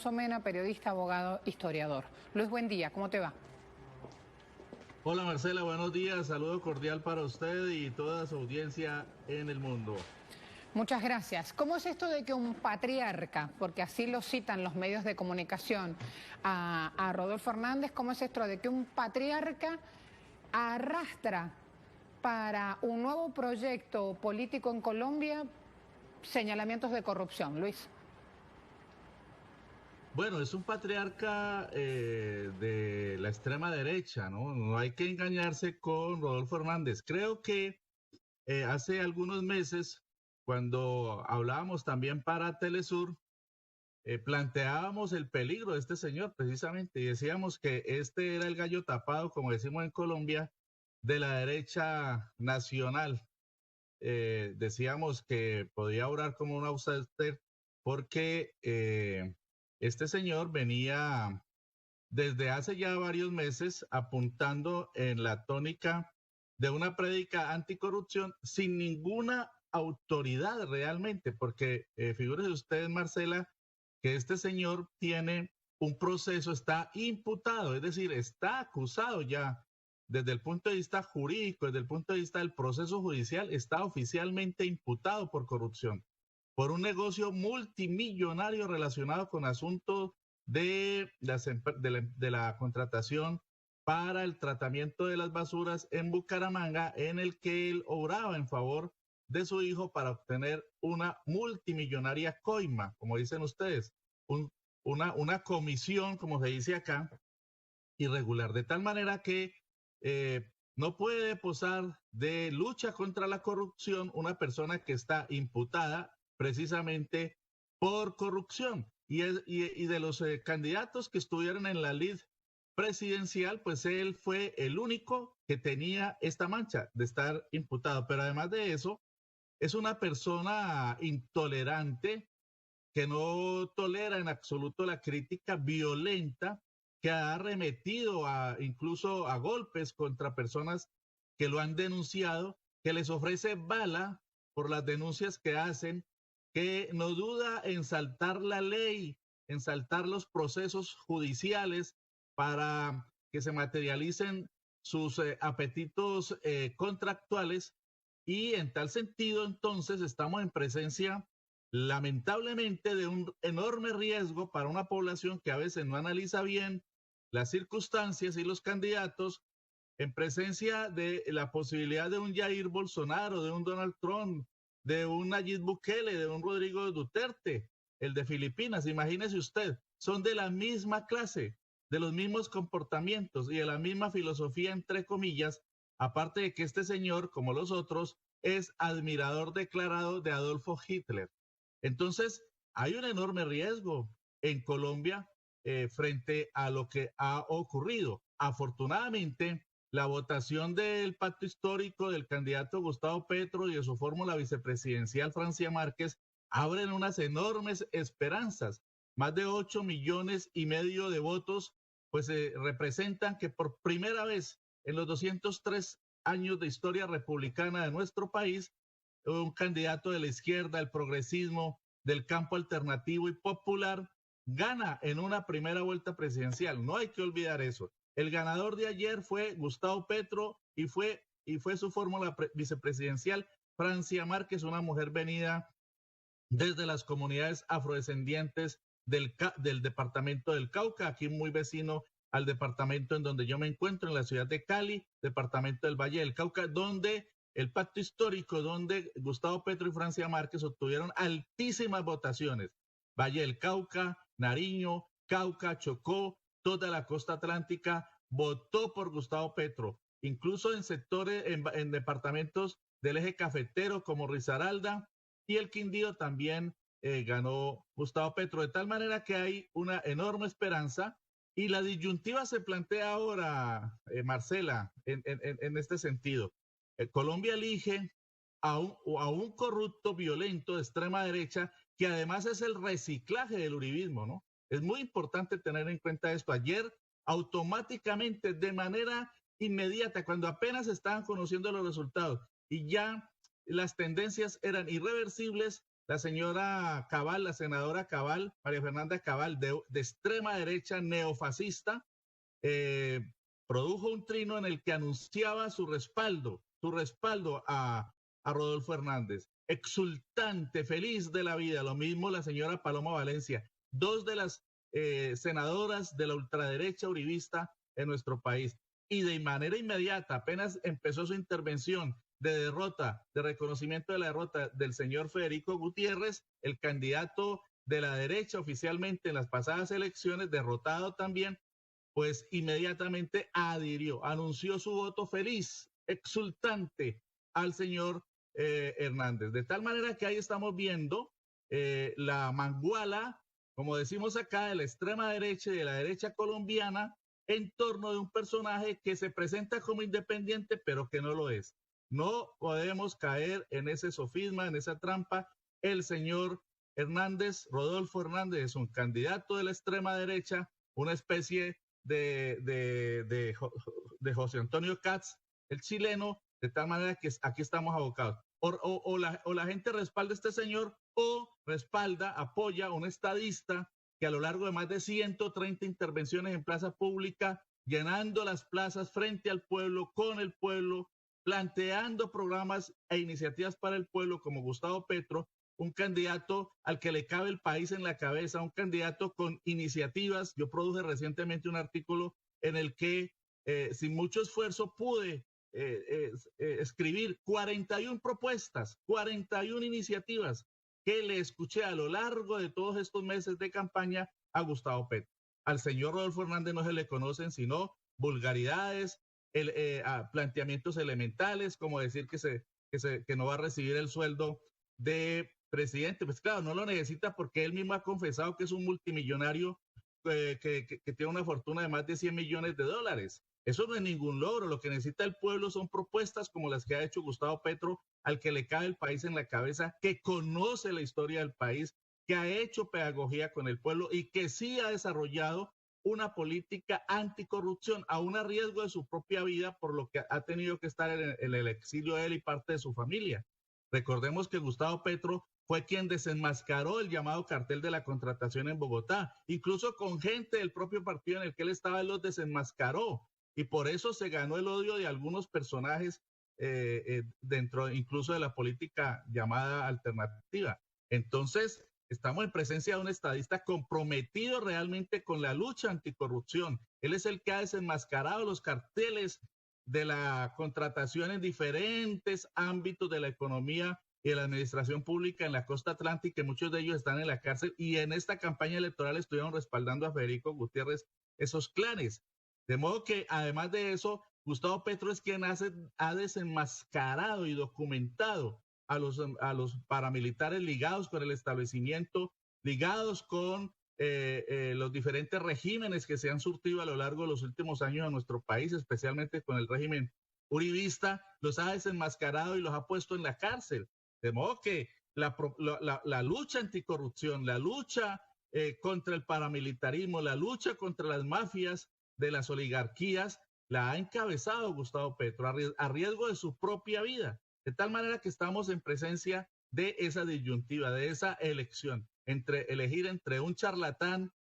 Alfonso Mena, periodista, abogado, historiador. Luis, buen día, ¿cómo te va? Hola Marcela, buenos días, saludo cordial para usted y toda su audiencia en el mundo. Muchas gracias. ¿Cómo es esto de que un patriarca, porque así lo citan los medios de comunicación, a Rodolfo Hernández, cómo es esto de que un patriarca arrastra para un nuevo proyecto político en Colombia señalamientos de corrupción? Luis. Bueno, es un patriarca de la extrema derecha, ¿no? No hay que engañarse con Rodolfo Hernández. Creo que hace algunos meses, cuando hablábamos también para Telesur, planteábamos el peligro de este señor precisamente y decíamos que este era el gallo tapado, como decimos en Colombia, de la derecha nacional. Decíamos que podía orar como un outsider porque este señor venía desde hace ya varios meses apuntando en la tónica de una prédica anticorrupción sin ninguna autoridad realmente, porque figúrese usted, Marcela, que este señor tiene un proceso, está imputado, es decir, está acusado ya desde el punto de vista jurídico, desde el punto de vista del proceso judicial, está oficialmente imputado por corrupción, por un negocio multimillonario relacionado con asuntos de la contratación para el tratamiento de las basuras en Bucaramanga, en el que él obraba en favor de su hijo para obtener una multimillonaria coima, como dicen ustedes, una comisión, como se dice acá, irregular, de tal manera que no puede posar de lucha contra la corrupción una persona que está imputada precisamente por corrupción. Y de los candidatos que estuvieron en la lid presidencial, pues él fue el único que tenía esta mancha de estar imputado. Pero además de eso, es una persona intolerante que no tolera en absoluto la crítica violenta, que ha arremetido incluso a golpes contra personas que lo han denunciado, que les ofrece bala por las denuncias que hacen, que no duda en saltar la ley, en saltar los procesos judiciales para que se materialicen sus apetitos contractuales. Y en tal sentido, entonces, estamos en presencia lamentablemente de un enorme riesgo para una población que a veces no analiza bien las circunstancias y los candidatos, en presencia de la posibilidad de un Jair Bolsonaro, de un Donald Trump, de un Nayib Bukele, de un Rodrigo Duterte, el de Filipinas. Imagínese usted, son de la misma clase, de los mismos comportamientos y de la misma filosofía, entre comillas, aparte de que este señor, como los otros, es admirador declarado de Adolfo Hitler. Entonces, hay un enorme riesgo en Colombia frente a lo que ha ocurrido. Afortunadamente, la votación del pacto histórico del candidato Gustavo Petro y de su fórmula vicepresidencial Francia Márquez abren unas enormes esperanzas. Más de 8,5 millones de votos pues representan que por primera vez en los 203 años de historia republicana de nuestro país, un candidato de la izquierda, el progresismo, del campo alternativo y popular, gana en una primera vuelta presidencial. No hay que olvidar eso. El ganador de ayer fue Gustavo Petro y fue su fórmula vicepresidencial Francia Márquez, una mujer venida desde las comunidades afrodescendientes del departamento del Cauca, aquí muy vecino al departamento en donde yo me encuentro, en la ciudad de Cali, departamento del Valle del Cauca, donde el pacto histórico, donde Gustavo Petro y Francia Márquez obtuvieron altísimas votaciones. Valle del Cauca, Nariño, Cauca, Chocó, toda la costa atlántica votó por Gustavo Petro, incluso en sectores, en departamentos del eje cafetero como Risaralda y el Quindío también ganó Gustavo Petro, de tal manera que hay una enorme esperanza y la disyuntiva se plantea ahora, Marcela, en este sentido. Colombia elige a un corrupto violento de extrema derecha que además es el reciclaje del uribismo, ¿no? Es muy importante tener en cuenta esto. Ayer, automáticamente, de manera inmediata, cuando apenas estaban conociendo los resultados y ya las tendencias eran irreversibles, la señora Cabal, la senadora Cabal, María Fernanda Cabal, de extrema derecha neofascista, eh, produjo un trino en el que anunciaba su respaldo a Rodolfo Hernández. Exultante, feliz de la vida. Lo mismo la señora Paloma Valencia, dos de las senadoras de la ultraderecha uribista en nuestro país. Y de manera inmediata, apenas empezó su intervención de derrota, de reconocimiento de la derrota del señor Federico Gutiérrez, el candidato de la derecha oficialmente en las pasadas elecciones, derrotado también, pues inmediatamente adhirió, anunció su voto feliz, exultante al señor Hernández. De tal manera que ahí estamos viendo la manguala, como decimos acá, de la extrema derecha y de la derecha colombiana en torno de un personaje que se presenta como independiente, pero que no lo es. No podemos caer en ese sofisma, en esa trampa. El señor Hernández, Rodolfo Hernández, es un candidato de la extrema derecha, una especie de José Antonio Katz, el chileno, de tal manera que aquí estamos abocados. O la gente respalda a este señor o respalda, apoya a un estadista que a lo largo de más de 130 intervenciones en plaza pública, llenando las plazas frente al pueblo, con el pueblo, planteando programas e iniciativas para el pueblo como Gustavo Petro, un candidato al que le cabe el país en la cabeza, un candidato con iniciativas. Yo produje recientemente un artículo en el que sin mucho esfuerzo pude escribir 41 propuestas, 41 iniciativas que le escuché a lo largo de todos estos meses de campaña a Gustavo Petro. Al señor Rodolfo Hernández no se le conocen sino vulgaridades, planteamientos elementales, como decir que no va a recibir el sueldo de presidente. Pues claro, no lo necesita porque él mismo ha confesado que es un multimillonario que tiene una fortuna de más de 100 millones de dólares. Eso no es ningún logro. Lo que necesita el pueblo son propuestas como las que ha hecho Gustavo Petro, al que le cae el país en la cabeza, que conoce la historia del país, que ha hecho pedagogía con el pueblo y que sí ha desarrollado una política anticorrupción, aún a riesgo de su propia vida, por lo que ha tenido que estar en el exilio él y parte de su familia. Recordemos que Gustavo Petro fue quien desenmascaró el llamado cartel de la contratación en Bogotá, incluso con gente del propio partido en el que él estaba, él los desenmascaró, y por eso se ganó el odio de algunos personajes dentro incluso de la política llamada alternativa. Entonces, estamos en presencia de un estadista comprometido realmente con la lucha anticorrupción. Él es el que ha desenmascarado los carteles de la contratación en diferentes ámbitos de la economía y de la administración pública en la costa atlántica, y muchos de ellos están en la cárcel, y en esta campaña electoral estuvieron respaldando a Federico Gutiérrez esos clanes. De modo que, además de eso, Gustavo Petro es quien ha desenmascarado y documentado a los paramilitares ligados con el establecimiento, ligados con los diferentes regímenes que se han surtido a lo largo de los últimos años en nuestro país, especialmente con el régimen uribista, los ha desenmascarado y los ha puesto en la cárcel. De modo que la lucha anticorrupción, la lucha contra el paramilitarismo, la lucha contra las mafias de las oligarquías, la ha encabezado Gustavo Petro a riesgo de su propia vida. De tal manera que estamos en presencia de esa disyuntiva, de esa elección, elegir entre un charlatán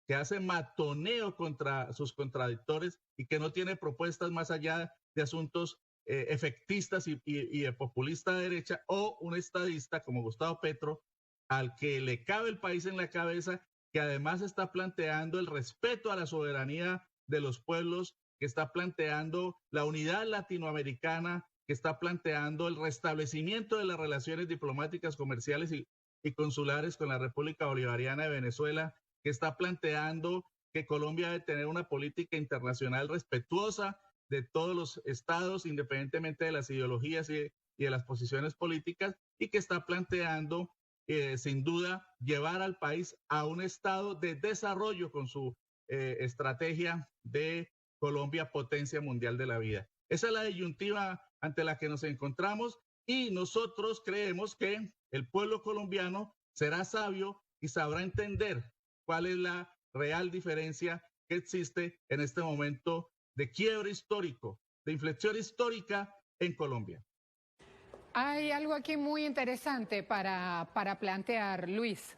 que hace matoneo contra sus contradictores y que no tiene propuestas más allá de asuntos efectistas y de populista derecha, o un estadista como Gustavo Petro, al que le cabe el país en la cabeza, que además está planteando el respeto a la soberanía de los pueblos, que está planteando la unidad latinoamericana, que está planteando el restablecimiento de las relaciones diplomáticas, comerciales y consulares con la República Bolivariana de Venezuela, que está planteando que Colombia debe tener una política internacional respetuosa de todos los estados, independientemente de las ideologías y de las posiciones políticas, y que está planteando, sin duda, llevar al país a un estado de desarrollo con su estrategia de Colombia, potencia mundial de la vida. Esa es la disyuntiva ante la que nos encontramos, y nosotros creemos que el pueblo colombiano será sabio y sabrá entender cuál es la real diferencia que existe en este momento de quiebre histórico, de inflexión histórica en Colombia. Hay algo aquí muy interesante para plantear, Luis.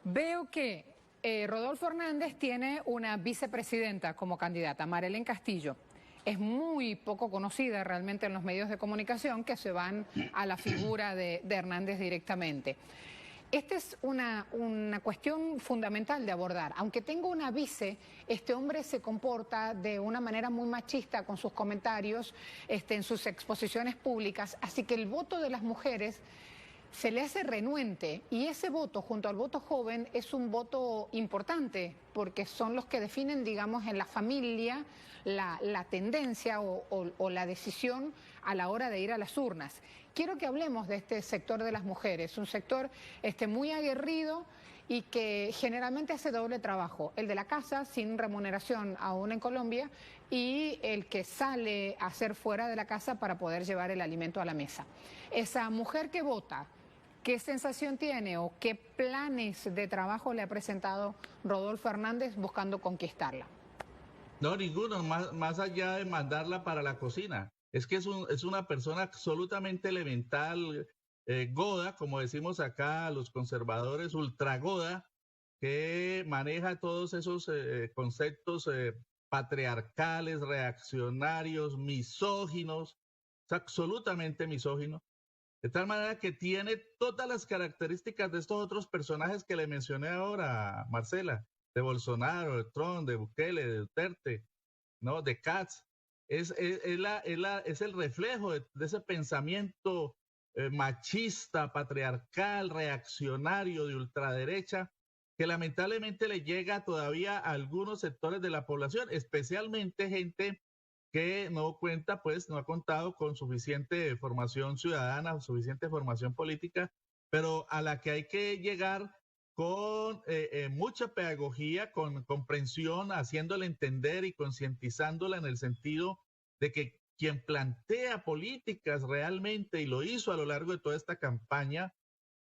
Veo que Rodolfo Hernández tiene una vicepresidenta como candidata, Marelén Castillo. Es muy poco conocida realmente en los medios de comunicación, que se van a la figura de Hernández directamente. Esta es una cuestión fundamental de abordar. Aunque tenga una vice, este hombre se comporta de una manera muy machista con sus comentarios en sus exposiciones públicas, así que el voto de las mujeres se le hace renuente, y ese voto junto al voto joven es un voto importante porque son los que definen, digamos, en la familia la tendencia o la decisión a la hora de ir a las urnas. Quiero que hablemos de este sector de las mujeres, un sector muy aguerrido y que generalmente hace doble trabajo, el de la casa sin remuneración aún en Colombia y el que sale a hacer fuera de la casa para poder llevar el alimento a la mesa. Esa mujer que vota, ¿qué sensación tiene o qué planes de trabajo le ha presentado Rodolfo Hernández buscando conquistarla? No, ninguno, más allá de mandarla para la cocina. Es que es una persona absolutamente elemental, goda, como decimos acá los conservadores, ultra goda, que maneja todos esos conceptos patriarcales, reaccionarios, misóginos, es absolutamente misógino. De tal manera que tiene todas las características de estos otros personajes que le mencioné ahora, Marcela, de Bolsonaro, de Trump, de Bukele, de Duterte, ¿no? De Katz. Es el reflejo de ese pensamiento machista, patriarcal, reaccionario, de ultraderecha, que lamentablemente le llega todavía a algunos sectores de la población, especialmente gente que no cuenta, pues, no ha contado con suficiente formación ciudadana, suficiente formación política, pero a la que hay que llegar con mucha pedagogía, con comprensión, haciéndole entender y concientizándola en el sentido de que quien plantea políticas realmente, y lo hizo a lo largo de toda esta campaña,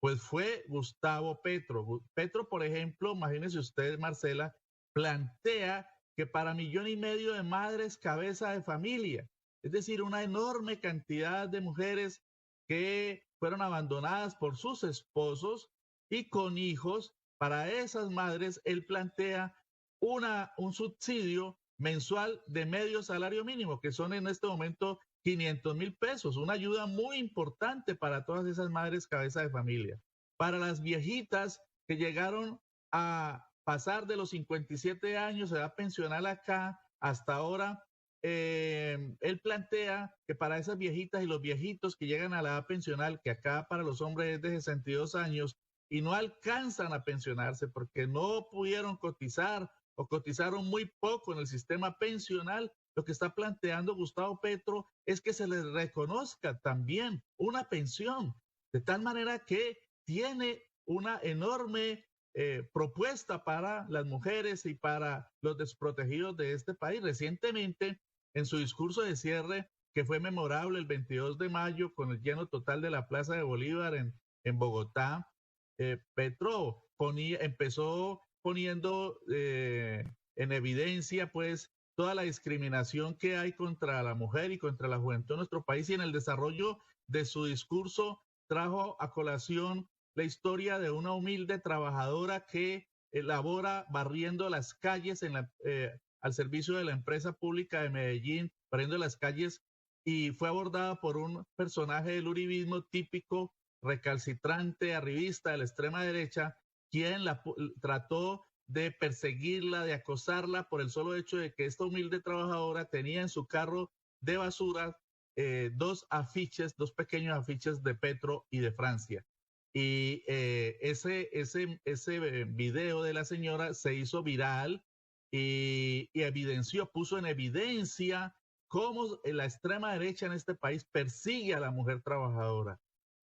pues fue Gustavo Petro. Petro, por ejemplo, imagínese usted, Marcela, plantea que para 1,5 millones de madres cabeza de familia, es decir, una enorme cantidad de mujeres que fueron abandonadas por sus esposos y con hijos. Para esas madres él plantea un subsidio mensual de medio salario mínimo, que son en este momento 500,000 pesos, una ayuda muy importante para todas esas madres cabeza de familia. Para las viejitas que llegaron a pasar de los 57 años, edad pensional acá, hasta ahora, él plantea que para esas viejitas y los viejitos que llegan a la edad pensional, que acá para los hombres es de 62 años, y no alcanzan a pensionarse porque no pudieron cotizar o cotizaron muy poco en el sistema pensional, lo que está planteando Gustavo Petro es que se les reconozca también una pensión, de tal manera que tiene una enorme propuesta para las mujeres y para los desprotegidos de este país. Recientemente, en su discurso de cierre, que fue memorable el 22 de mayo con el lleno total de la Plaza de Bolívar en Bogotá, Petro empezó poniendo en evidencia pues toda la discriminación que hay contra la mujer y contra la juventud en nuestro país, y en el desarrollo de su discurso trajo a colación la historia de una humilde trabajadora que labora barriendo las calles al servicio de la empresa pública de Medellín, barriendo las calles, y fue abordada por un personaje del uribismo típico, recalcitrante, arribista de la extrema derecha, quien trató de perseguirla, de acosarla por el solo hecho de que esta humilde trabajadora tenía en su carro de basura dos pequeños afiches de Petro y de Francia. Y ese video de la señora se hizo viral y puso en evidencia cómo la extrema derecha en este país persigue a la mujer trabajadora.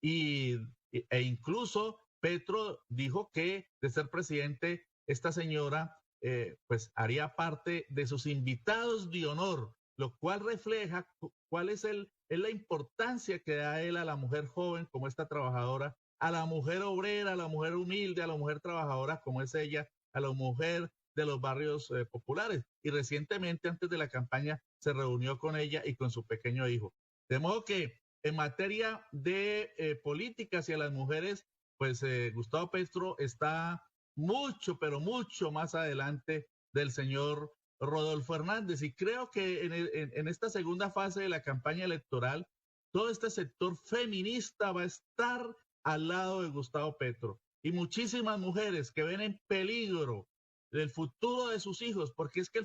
E incluso Petro dijo que, de ser presidente, esta señora pues haría parte de sus invitados de honor, lo cual refleja cuál es la importancia que da él a la mujer joven como esta trabajadora, a la mujer obrera, a la mujer humilde, a la mujer trabajadora como es ella, a la mujer de los barrios populares. Y recientemente, antes de la campaña, se reunió con ella y con su pequeño hijo. De modo que en materia de política hacia las mujeres, pues Gustavo Petro está mucho, pero mucho más adelante del señor Rodolfo Hernández. Y creo que en esta segunda fase de la campaña electoral, todo este sector feminista va a estar al lado de Gustavo Petro. Y muchísimas mujeres que ven en peligro el futuro de sus hijos, porque es que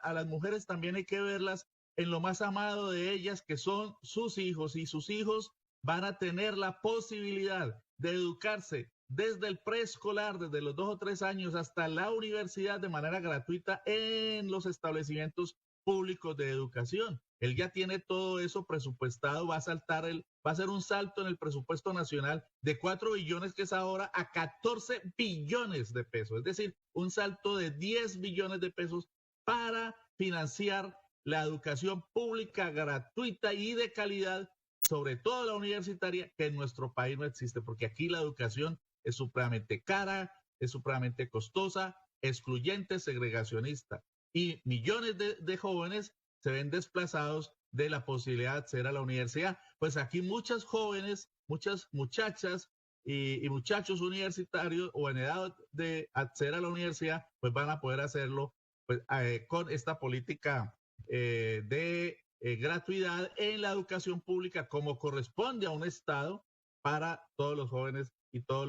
a las mujeres también hay que verlas en lo más amado de ellas, que son sus hijos, y sus hijos van a tener la posibilidad de educarse desde el preescolar, desde los 2 o 3 años hasta la universidad de manera gratuita en los establecimientos públicos de educación. Él ya tiene todo eso presupuestado, va a hacer un salto en el presupuesto nacional de 4 billones que es ahora a 14 billones de pesos, es decir, un salto de 10 billones de pesos para financiar la educación pública gratuita y de calidad, sobre todo la universitaria, que en nuestro país no existe, porque aquí la educación es supremamente cara, es supremamente costosa, excluyente, segregacionista. Y millones de jóvenes se ven desplazados de la posibilidad de acceder a la universidad. Pues aquí muchas jóvenes, muchas muchachas y muchachos universitarios o en edad de acceder a la universidad, pues van a poder hacerlo pues, con esta política de gratuidad en la educación pública como corresponde a un Estado para todos los jóvenes y todos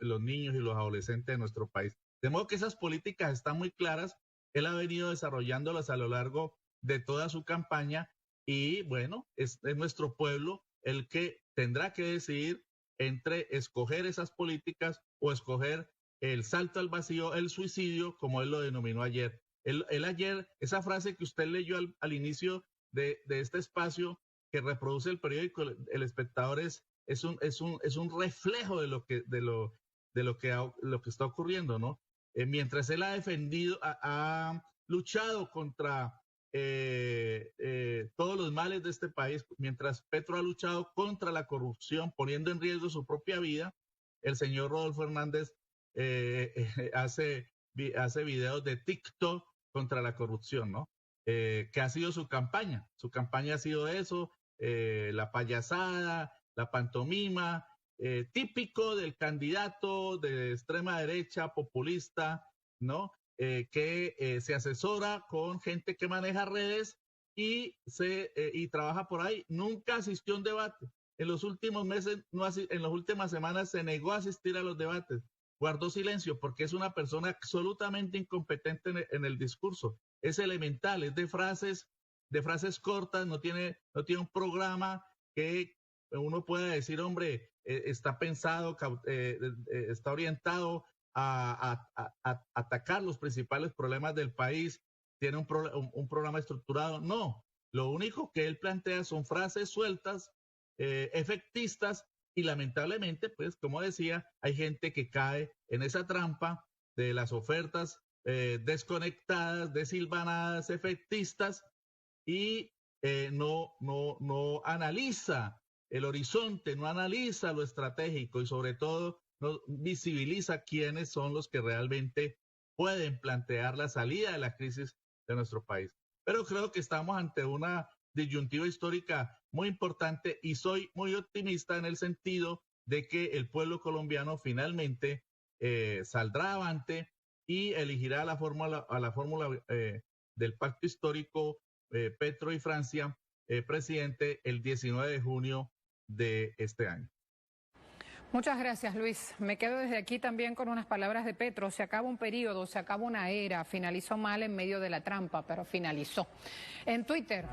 los niños y los adolescentes de nuestro país. De modo que esas políticas están muy claras. Él ha venido desarrollándolas a lo largo de toda su campaña y bueno, es nuestro pueblo el que tendrá que decidir entre escoger esas políticas o escoger el salto al vacío, el suicidio, como él lo denominó ayer. Él ayer, esa frase que usted leyó al inicio de este espacio que reproduce el periódico El Espectador es un reflejo de lo que está ocurriendo, ¿no? Mientras él ha defendido, ha luchado contra todos los males de este país, mientras Petro ha luchado contra la corrupción, poniendo en riesgo su propia vida, el señor Rodolfo Hernández hace videos de TikTok contra la corrupción, ¿no? Que ha sido su campaña. Su campaña ha sido eso, la payasada, la pantomima, típico del candidato de extrema derecha populista, ¿no? Que se asesora con gente que maneja redes y trabaja por ahí. Nunca asistió a un debate. En los últimos meses, en las últimas semanas, se negó a asistir a los debates. Guardó silencio porque es una persona absolutamente incompetente en el discurso. Es elemental, es de frases cortas, no tiene un programa que uno pueda decir, hombre, está pensado, está orientado a atacar los principales problemas del país, tiene un programa estructurado. No, lo único que él plantea son frases sueltas, efectistas, y lamentablemente, pues, como decía, hay gente que cae en esa trampa de las ofertas desconectadas, desilvanadas, efectistas, y no analiza el horizonte, no analiza lo estratégico y sobre todo no visibiliza quiénes son los que realmente pueden plantear la salida de la crisis de nuestro país. Pero creo que estamos ante una disyuntiva histórica muy importante y soy muy optimista en el sentido de que el pueblo colombiano finalmente saldrá avante y elegirá a la fórmula del pacto histórico Petro y Francia, presidente, el 19 de junio de este año. Muchas gracias, Luis. Me quedo desde aquí también con unas palabras de Petro. Se acaba un periodo, se acaba una era, finalizó mal en medio de la trampa, pero finalizó. En Twitter.